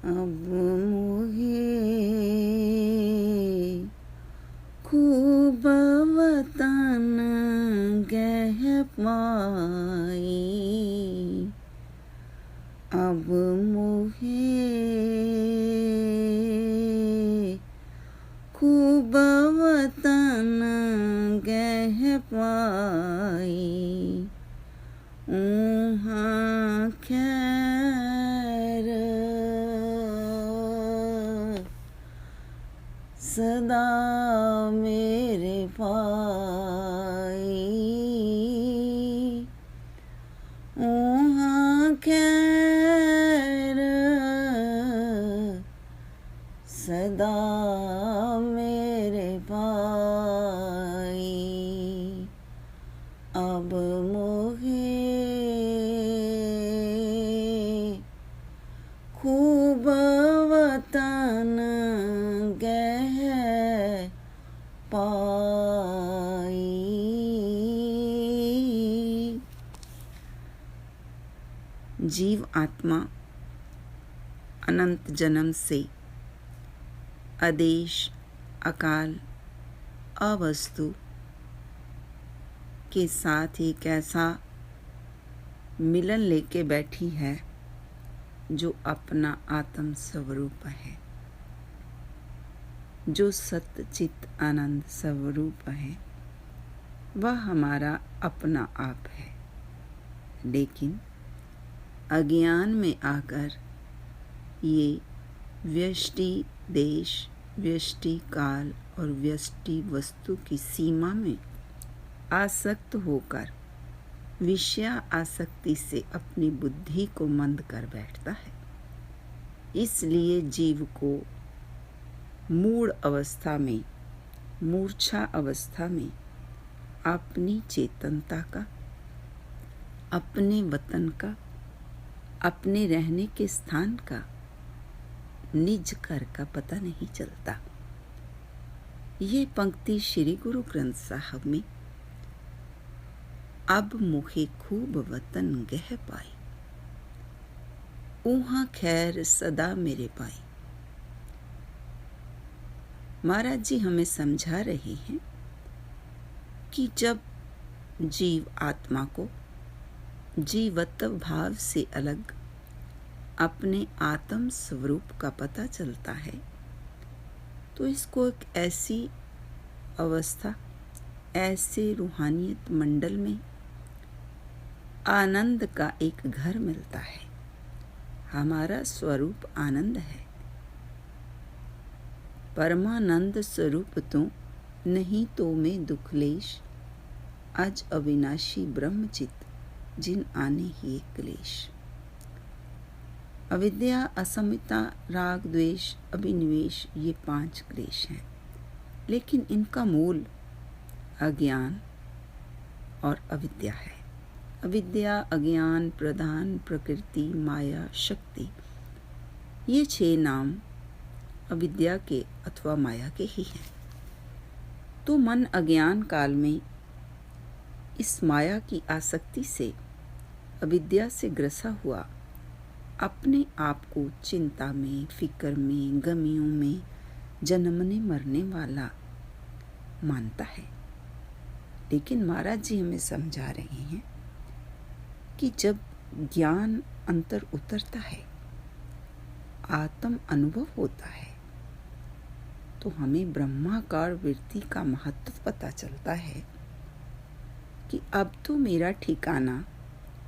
अब मोहे खूब वतन गह पाई। अब मोहे खूब वतन गह पाई। ऊहाँ खैर सदा मेरे पाई। ऊहाँ खैर सदा मेरे पाई। अब मोहे खूब वतन गह पाई। जीव आत्मा अनंत जन्म से आदेश अकाल अवस्तु के साथ एक ऐसा मिलन लेके बैठी है जो अपना आत्म स्वरूप है, जो सत्य चित आनंद स्वरूप है। वह हमारा अपना आप है, लेकिन अज्ञान में आकर ये व्यष्टि देश, व्यष्टि काल और व्यष्टि वस्तु की सीमा में आसक्त होकर विषय आसक्ति से अपनी बुद्धि को मंद कर बैठता है। इसलिए जीव को मूढ़ अवस्था में, मूर्छा अवस्था में अपनी चेतनता का, अपने वतन का, अपने रहने के स्थान का, निज घर का पता नहीं चलता। ये पंक्ति श्री गुरु ग्रंथ साहब में अब मुखे खूब वतन गह पाई। ऊहाँ खैर सदा मेरे पाई। महाराज जी हमें समझा रहे हैं कि जब जीव आत्मा को जीवत्व भाव से अलग अपने आत्म स्वरूप का पता चलता है, तो इसको एक ऐसी अवस्था, ऐसे रूहानियत मंडल में आनंद का एक घर मिलता है। हमारा स्वरूप आनंद है। परमानंद स्वरूप तो नहीं तो में दुखलेश, अज अविनाशी ब्रह्मचित जिन आने ही क्लेश। अविद्या, असमिता, राग, द्वेष, अभिनिवेश, ये 5 क्लेश हैं, लेकिन इनका मूल अज्ञान और अविद्या है। अविद्या, अज्ञान, प्रधान, प्रकृति, माया, शक्ति, ये 6 नाम अविद्या के अथवा माया के ही हैं। तो मन अज्ञान काल में इस माया की आसक्ति से, अविद्या से ग्रसा हुआ अपने आप को चिंता में, फिक्र में, गमियों में जन्मने मरने वाला मानता है। लेकिन महाराज जी हमें समझा रहे हैं कि जब ज्ञान अंतर उतरता है, आत्म अनुभव होता है, तो हमें ब्रह्माकार वृत्ति का महत्व पता चलता है कि अब तो मेरा ठिकाना,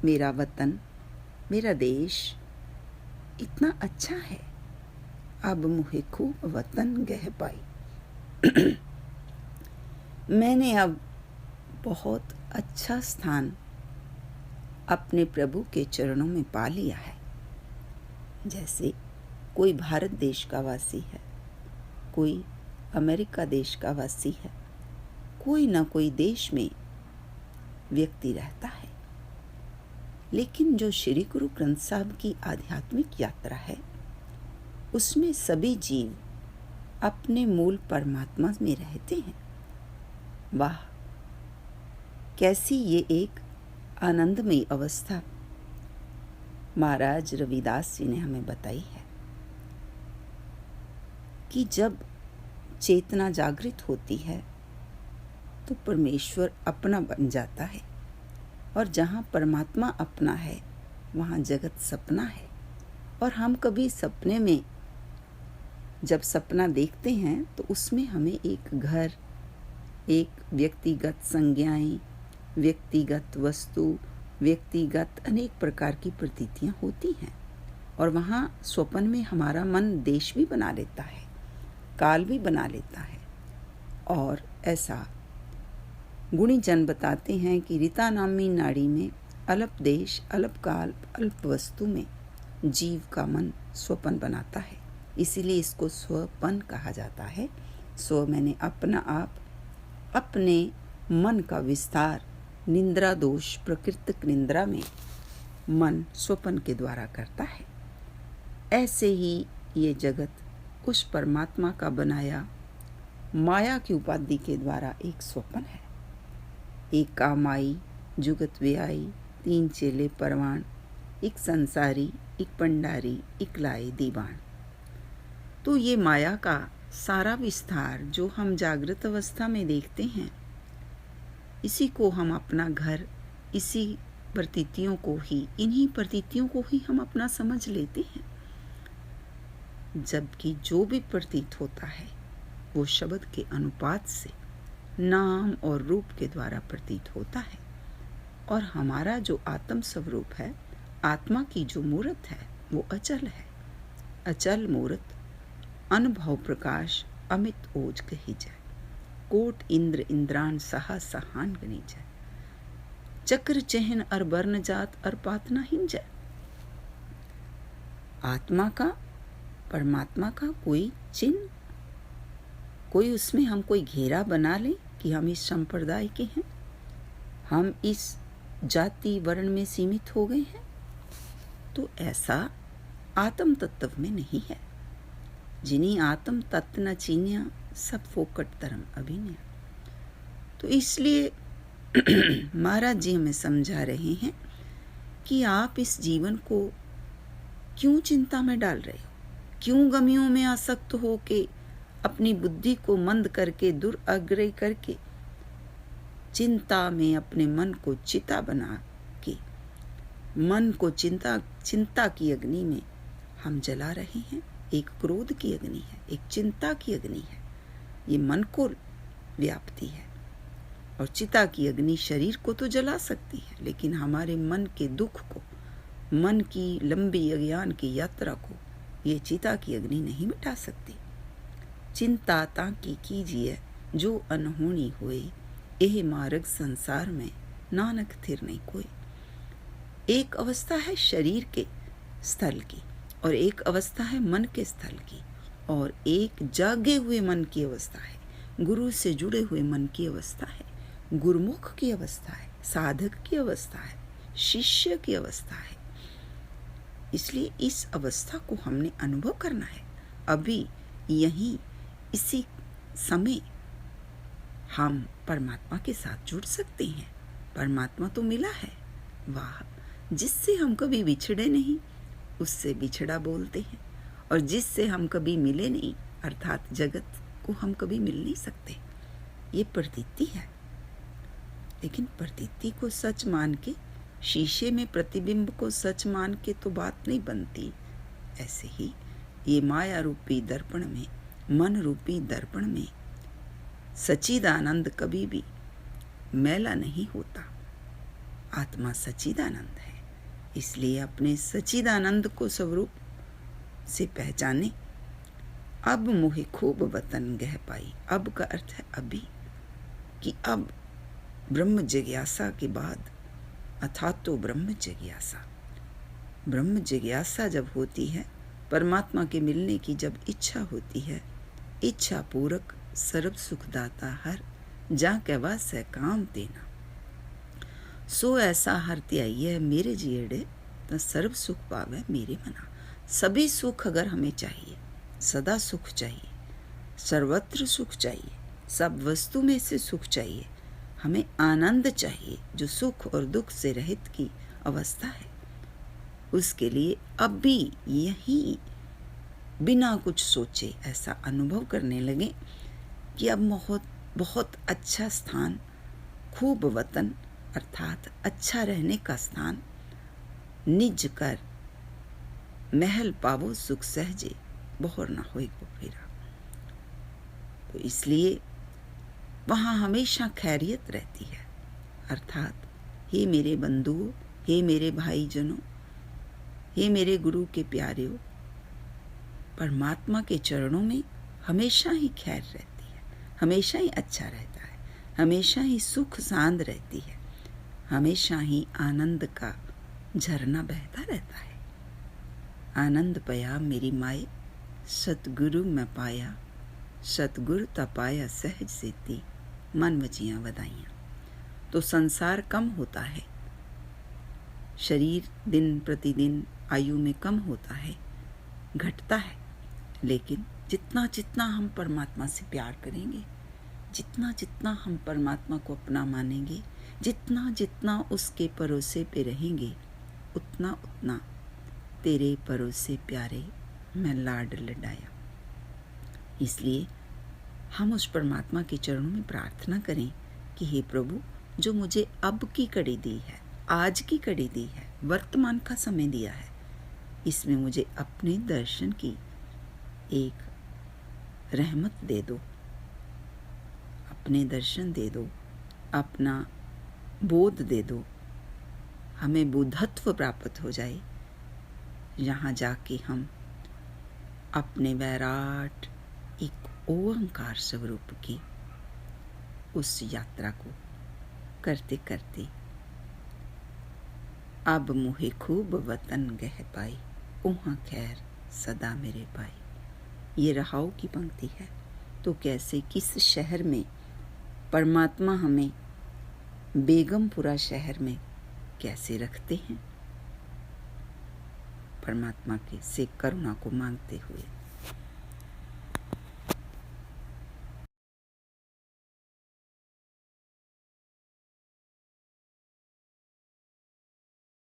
मेरा वतन, मेरा देश इतना अच्छा है। अब मुहे खूब वतन गह पाई। मैंने अब बहुत अच्छा स्थान अपने प्रभु के चरणों में पा लिया है। जैसे कोई भारत देश का वासी है, कोई अमेरिका देश का वासी है, कोई ना कोई देश में व्यक्ति रहता है, लेकिन जो श्री गुरु ग्रंथ साहब की आध्यात्मिक यात्रा है, उसमें सभी जीव अपने मूल परमात्मा में रहते हैं। वाह, कैसी ये एक आनंदमयी अवस्था महाराज रविदास जी ने हमें बताई है। कि जब चेतना जागृत होती है तो परमेश्वर अपना बन जाता है, और जहाँ परमात्मा अपना है वहाँ जगत सपना है। और हम कभी सपने में जब सपना देखते हैं तो उसमें हमें एक घर, एक व्यक्तिगत संज्ञाएं, व्यक्तिगत वस्तु, व्यक्तिगत अनेक प्रकार की प्रतीतियाँ होती हैं। और वहाँ स्वप्न में हमारा मन देश भी बना लेता है, काल भी बना लेता है। और ऐसा गुणी जन बताते हैं कि रीता नामी नाड़ी में अल्प देश, अल्प काल, अल्प वस्तु में जीव का मन स्वपन बनाता है। इसीलिए इसको स्वपन कहा जाता है। स्व मैंने अपना आप, अपने मन का विस्तार निंद्रा दोष प्रकृतिक निंद्रा में मन स्वपन के द्वारा करता है। ऐसे ही ये जगत उस परमात्मा का बनाया माया की उपाधि के द्वारा एक स्वपन है। एक कामाई, जुगत व्याई, 3 चेले परवान, एक संसारी, एक पंडारी, एक लाए दीवान। तो ये माया का सारा विस्तार जो हम जागृत अवस्था में देखते हैं, इसी को हम अपना घर, इसी प्रतीतियों को ही, इन्हीं प्रतीतियों को ही हम अपना समझ लेते हैं। जबकि जो भी प्रतीत होता है वो शब्द के अनुपात से नाम और रूप के द्वारा प्रतीत होता है। और हमारा जो आत्म स्वरूप है, आत्मा की जो मूर्त है, वो अचल है। अचल मूर्त अनुभव प्रकाश अमित ओज कही जाए, कोट इंद्र इंद्रान सहा सहान गनी जाए, चक्र चहन अर बर्ण जात अर पातना हिन जाए। आत्मा का, परमात्मा का कोई चिन्ह, कोई उसमें हम कोई घेरा बना लें कि हम इस संप्रदाय के हैं, हम इस जाति वर्ण में सीमित हो गए हैं, तो ऐसा आत्म तत्व में नहीं है। जिन्हीं आत्म तत्व न चीन्या, सब फोकट धर्म अभिनय। तो इसलिए महाराज जी हमें समझा रहे हैं कि आप इस जीवन को क्यों चिंता में डाल रहे हो, क्यों गमियों में आसक्त हो के अपनी बुद्धि को मंद करके, दुराग्रह करके, चिंता में अपने मन को चिता बना के, मन को चिंता की अग्नि में हम जला रहे हैं। एक क्रोध की अग्नि है, एक चिंता की अग्नि है, ये मन को व्यापती है। और चिता की अग्नि शरीर को तो जला सकती है, लेकिन हमारे मन के दुख को, मन की लंबी अज्ञान की यात्रा को ये चिता की अग्नि नहीं मिटा सकती। चिंता ताकि कीजिए जो अनहोनी होए, एह मार्ग संसार में नानक थिर नहीं कोई। एक अवस्था है शरीर के स्थल की, और एक अवस्था है मन के स्थल की, और एक जागे हुए मन की अवस्था है, गुरु से जुड़े हुए मन की अवस्था है, गुरुमुख की अवस्था है, साधक की अवस्था है, शिष्य की अवस्था है। इसलिए इस अवस्था को हमने अनुभव करना है। अभी यहीं इसी समय हम परमात्मा के साथ जुड़ सकते हैं। परमात्मा तो मिला है, वाह, जिससे हम कभी बिछड़े नहीं उससे बिछड़ा बोलते हैं, और जिससे हम कभी मिले नहीं अर्थात जगत को हम कभी मिल नहीं सकते। ये प्रतीति है, लेकिन प्रतीति को सच मान के, शीशे में प्रतिबिंब को सच मान के तो बात नहीं बनती। ऐसे ही ये माया रूपी दर्पण में, मन रूपी दर्पण में सच्चिदानंद कभी भी मैला नहीं होता। आत्मा सच्चिदानंद है, इसलिए अपने सच्चिदानंद को स्वरूप से पहचाने। अब मोहे खूब वतन गह पाई। अब का अर्थ है अभी, कि अब ब्रह्म जिज्ञासा के बाद अर्थात तो ब्रह्म जिज्ञासा, ब्रह्म जिज्ञासा जब होती है, परमात्मा के मिलने की जब इच्छा होती है, इच्छा पूरक सर्व सुखदाता हर, जा कहवा से काम देना। सो ऐसा हर त्याइए मेरे जियड़े, तो सर्व सुख पावे मेरे मना। सभी सुख अगर हमें चाहिए, सदा सुख चाहिए, सर्वत्र सुख चाहिए, सब वस्तु में से सुख चाहिए, हमें आनंद चाहिए जो सुख और दुख से रहित की अवस्था है, उसके लिए अब भी यही बिना कुछ सोचे ऐसा अनुभव करने लगे कि अब बहुत बहुत अच्छा स्थान, खूब वतन अर्थात अच्छा रहने का स्थान, निज कर महल पावो सुख सहजे, बहुर न होई को फेरा। तो इसलिए वहाँ हमेशा खैरियत रहती है, अर्थात हे मेरे बंधुओं, हे मेरे भाईजनों, हे मेरे गुरु के प्यारेओ, परमात्मा के चरणों में हमेशा ही खैर रहती है, हमेशा ही अच्छा रहता है, हमेशा ही सुख सांद रहती है, हमेशा ही आनंद का झरना बहता रहता है। आनंद पया मेरी माए, सतगुरु मैं पाया, सतगुरु तपाया सहज सेती, मन वजियाँ वदाइयाँ। तो संसार कम होता है, शरीर दिन प्रतिदिन आयु में कम होता है, घटता है, लेकिन जितना जितना हम परमात्मा से प्यार करेंगे, जितना जितना हम परमात्मा को अपना मानेंगे, जितना जितना उसके भरोसे पे रहेंगे, उतना उतना तेरे भरोसे प्यारे मैं लाड लडाया। इसलिए हम उस परमात्मा के चरणों में प्रार्थना करें कि हे प्रभु, जो मुझे अब की कड़ी दी है, आज की कड़ी दी है, वर्तमान का समय दिया है, इसमें मुझे अपने दर्शन की एक रहमत दे दो, अपने दर्शन दे दो, अपना बोध दे दो, हमें बुद्धत्व प्राप्त हो जाए, यहाँ जाके हम अपने वैराट एक ओंकार स्वरूप की उस यात्रा को करते करते अब मुहे खूब वतन गह पाई, उहाँ खैर सदा मेरे पाई। ये रहाऊ की पंक्ति है। तो कैसे, किस शहर में परमात्मा हमें बेगमपुरा शहर में कैसे रखते हैं, परमात्मा के से करुणा को मांगते हुए।